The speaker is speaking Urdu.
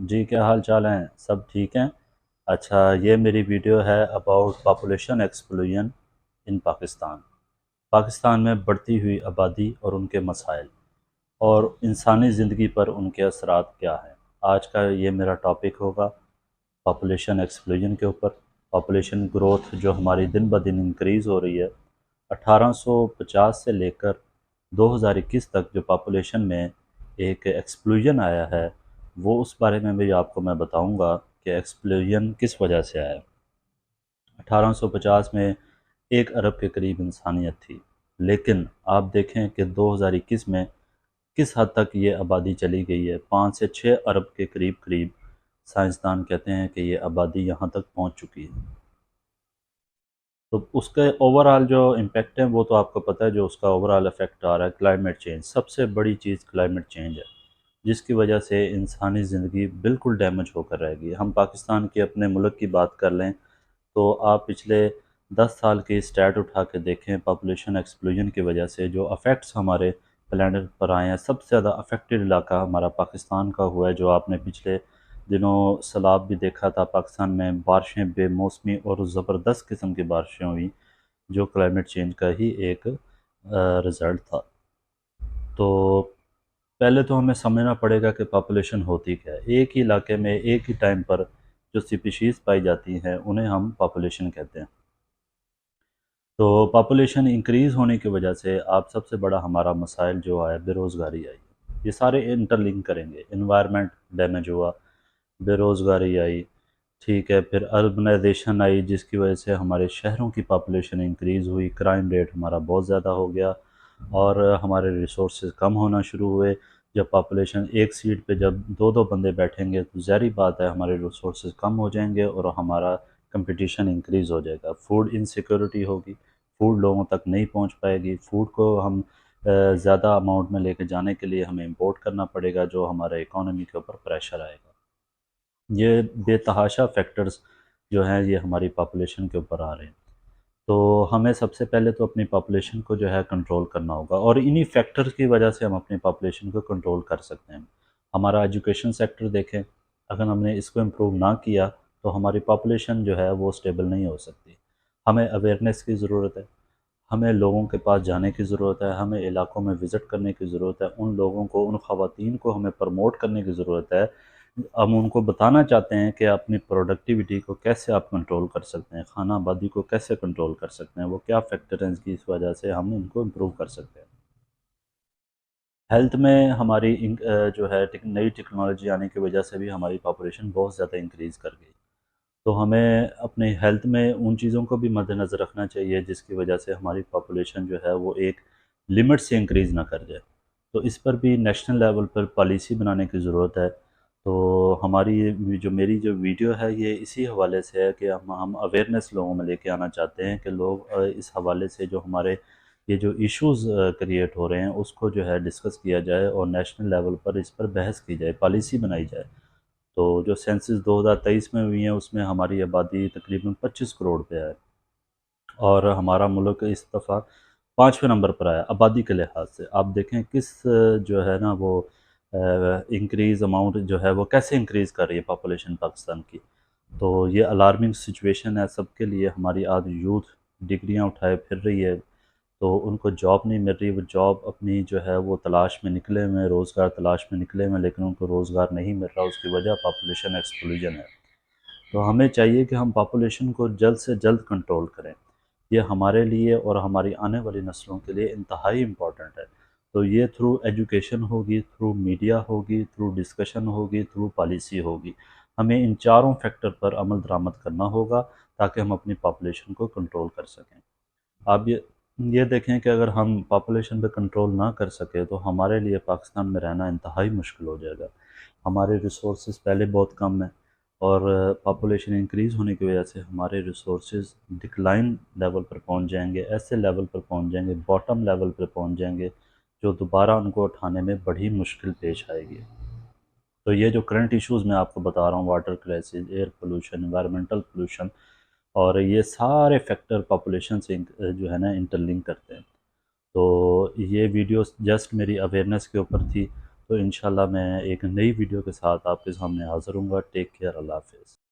جی کیا حال چال ہیں؟ سب ٹھیک ہیں؟ اچھا، یہ میری ویڈیو ہے اباؤٹ پاپولیشن ایکسپلوژن ان پاکستان۔ پاکستان میں بڑھتی ہوئی آبادی اور ان کے مسائل اور انسانی زندگی پر ان کے اثرات کیا ہیں۔ آج کا یہ میرا ٹاپک ہوگا پاپولیشن ایکسپلوژن کے اوپر۔ پاپولیشن گروتھ جو ہماری دن بدن انکریز ہو رہی ہے، 1850 سے لے کر 2021 تک جو پاپولیشن میں ایک ایکسپلوژن آیا ہے، وہ اس بارے میں بھی آپ کو میں بتاؤں گا کہ ایکسپلوژن کس وجہ سے آیا۔ 1850 میں 1 ارب کے قریب انسانیت تھی، لیکن آپ دیکھیں کہ 2021 میں کس حد تک یہ آبادی چلی گئی ہے۔ 5 سے 6 ارب کے قریب سائنسدان کہتے ہیں کہ یہ آبادی یہاں تک پہنچ چکی ہے۔ تو اس کے اوورآل جو امپیکٹ ہے وہ تو آپ کو پتہ ہے، جو اس کا اوورآل افیکٹ آ رہا ہے کلائمیٹ چینج۔ سب سے بڑی چیز کلائمیٹ چینج ہے، جس کی وجہ سے انسانی زندگی بالکل ڈیمیج ہو کر رہ گئی۔ ہم پاکستان کے اپنے ملک کی بات کر لیں تو آپ پچھلے 10 سال کی اسٹیٹ اٹھا کے دیکھیں، پاپولیشن ایکسپلوژن کی وجہ سے جو افیکٹس ہمارے پلانٹ پر آئے ہیں، سب سے زیادہ افیکٹڈ علاقہ ہمارا پاکستان کا ہوا ہے۔ جو آپ نے پچھلے دنوں سیلاب بھی دیکھا تھا پاکستان میں، بارشیں بے موسمی اور زبردست قسم کی بارشیں ہوئیں، جو کلائمیٹ چینج کا ہی ایک رزلٹ تھا۔ تو پہلے تو ہمیں سمجھنا پڑے گا کہ پاپولیشن ہوتی کیا ہے۔ ایک ہی علاقے میں ایک ہی ٹائم پر جو سپیشیز پائی جاتی ہیں انہیں ہم پاپولیشن کہتے ہیں۔ تو پاپولیشن انکریز ہونے کی وجہ سے آپ سب سے بڑا ہمارا مسائل جو آیا، بے روزگاری آئی۔ یہ سارے انٹر لنک کریں گے۔ انوائرمنٹ ڈیمیج ہوا، بے روزگاری آئی، ٹھیک ہے، پھر اربنائزیشن آئی جس کی وجہ سے ہمارے شہروں کی پاپولیشن انکریز ہوئی، کرائم ریٹ ہمارا بہت زیادہ ہو گیا اور ہمارے ریسورسز کم ہونا شروع ہوئے۔ جب پاپولیشن ایک سیٹ پہ جب دو دو بندے بیٹھیں گے تو ظاہری بات ہے ہمارے ریسورسز کم ہو جائیں گے اور ہمارا کمپٹیشن انکریز ہو جائے گا۔ فوڈ انسیکیورٹی ہوگی، فوڈ لوگوں تک نہیں پہنچ پائے گی، فوڈ کو ہم زیادہ اماؤنٹ میں لے کے جانے کے لیے ہمیں امپورٹ کرنا پڑے گا، جو ہمارے اکانومی کے اوپر پریشر آئے گا۔ یہ بے تحاشا فیکٹرز جو ہیں یہ ہماری پاپولیشن کے اوپر آ رہے ہیں۔ تو ہمیں سب سے پہلے تو اپنی پاپولیشن کو جو ہے کنٹرول کرنا ہوگا، اور انہی فیکٹرز کی وجہ سے ہم اپنی پاپولیشن کو کنٹرول کر سکتے ہیں۔ ہمارا ایجوکیشن سیکٹر دیکھیں، اگر ہم نے اس کو امپروو نہ کیا تو ہماری پاپولیشن جو ہے وہ سٹیبل نہیں ہو سکتی۔ ہمیں اویئرنیس کی ضرورت ہے، ہمیں لوگوں کے پاس جانے کی ضرورت ہے، ہمیں علاقوں میں وزٹ کرنے کی ضرورت ہے، ان لوگوں کو، ان خواتین کو ہمیں پروموٹ کرنے کی ضرورت ہے۔ ہم ان کو بتانا چاہتے ہیں کہ اپنی پروڈکٹیوٹی کو کیسے آپ کنٹرول کر سکتے ہیں، خانہ آبادی کو کیسے کنٹرول کر سکتے ہیں، وہ کیا فیکٹر ہیں جس کی وجہ سے ہم ان کو امپروو کر سکتے ہیں۔ ہیلتھ میں ہماری جو ہے نئی ٹیکنالوجی آنے کی وجہ سے بھی ہماری پاپولیشن بہت زیادہ انکریز کر گئی۔ تو ہمیں اپنے ہیلتھ میں ان چیزوں کو بھی مد نظر رکھنا چاہیے جس کی وجہ سے ہماری پاپولیشن جو ہے وہ ایک لمٹ سے انکریز نہ کر جائے۔ تو اس پر بھی نیشنل لیول پر پالیسی بنانے کی ضرورت ہے۔ تو ہماری میری جو ویڈیو ہے یہ اسی حوالے سے ہے کہ ہم اویئرنیس لوگوں میں لے کے آنا چاہتے ہیں کہ لوگ اس حوالے سے جو ہمارے یہ جو ایشوز کریٹ ہو رہے ہیں اس کو جو ہے ڈسکس کیا جائے اور نیشنل لیول پر اس پر بحث کی جائے، پالیسی بنائی جائے۔ تو جو سینسس 2023 میں ہوئی ہیں اس میں ہماری آبادی تقریباً 25 کروڑ پہ ہے، اور ہمارا ملک اس دفعہ 5ویں نمبر پر آیا آبادی کے لحاظ سے۔ آپ دیکھیں کس جو ہے نا وہ انکریز اماؤنٹ جو ہے وہ کیسے انکریز کر رہی ہے پاپولیشن پاکستان کی۔ تو یہ الارمنگ سچویشن ہے سب کے لیے۔ ہماری آج یوتھ ڈگریاں اٹھائے پھر رہی ہے، تو ان کو جاب نہیں مل رہی، وہ جاب اپنی جو ہے وہ تلاش میں نکلے ہوئے ہیں، روزگار تلاش میں نکلے ہوئے ہیں، لیکن ان کو روزگار نہیں مل رہا۔ اس کی وجہ پاپولیشن ایکسپلوژن ہے۔ تو ہمیں چاہیے کہ ہم پاپولیشن کو جلد سے جلد کنٹرول کریں۔ یہ ہمارے لیے اور ہماری آنے والی نسلوں کے لیے انتہائی امپورٹنٹ ہے۔ تو یہ تھرو ایجوکیشن ہوگی، تھرو میڈیا ہوگی، تھرو ڈسکشن ہوگی، تھرو پالیسی ہوگی۔ ہمیں ان چاروں فیکٹر پر عمل درآمد کرنا ہوگا تاکہ ہم اپنی پاپولیشن کو کنٹرول کر سکیں۔ آپ یہ دیکھیں کہ اگر ہم پاپولیشن پہ کنٹرول نہ کر سکے تو ہمارے لیے پاکستان میں رہنا انتہائی مشکل ہو جائے گا۔ ہمارے ریسورسز پہلے بہت کم ہیں، اور پاپولیشن انکریز ہونے کی وجہ سے ہمارے ریسورسز ڈکلائن لیول پر پہنچ جائیں گے، ایسے لیول پر پہنچ جائیں گے، باٹم لیول پر پہنچ جائیں گے جو دوبارہ ان کو اٹھانے میں بڑی مشکل پیش آئے گی۔ تو یہ جو کرنٹ ایشوز میں آپ کو بتا رہا ہوں، water crisis, air pollution, environmental pollution, اور یہ سارے فیکٹر پاپولیشن سے جو ہے نا انٹر لنک کرتے ہیں۔ تو یہ ویڈیو جسٹ میری اویئرنیس کے اوپر تھی۔ تو تو انشاءاللہ میں ایک نئی ویڈیو کے ساتھ آپ کے سامنے حاضر ہوں گا۔ ٹیک کیئر، اللہ حافظ۔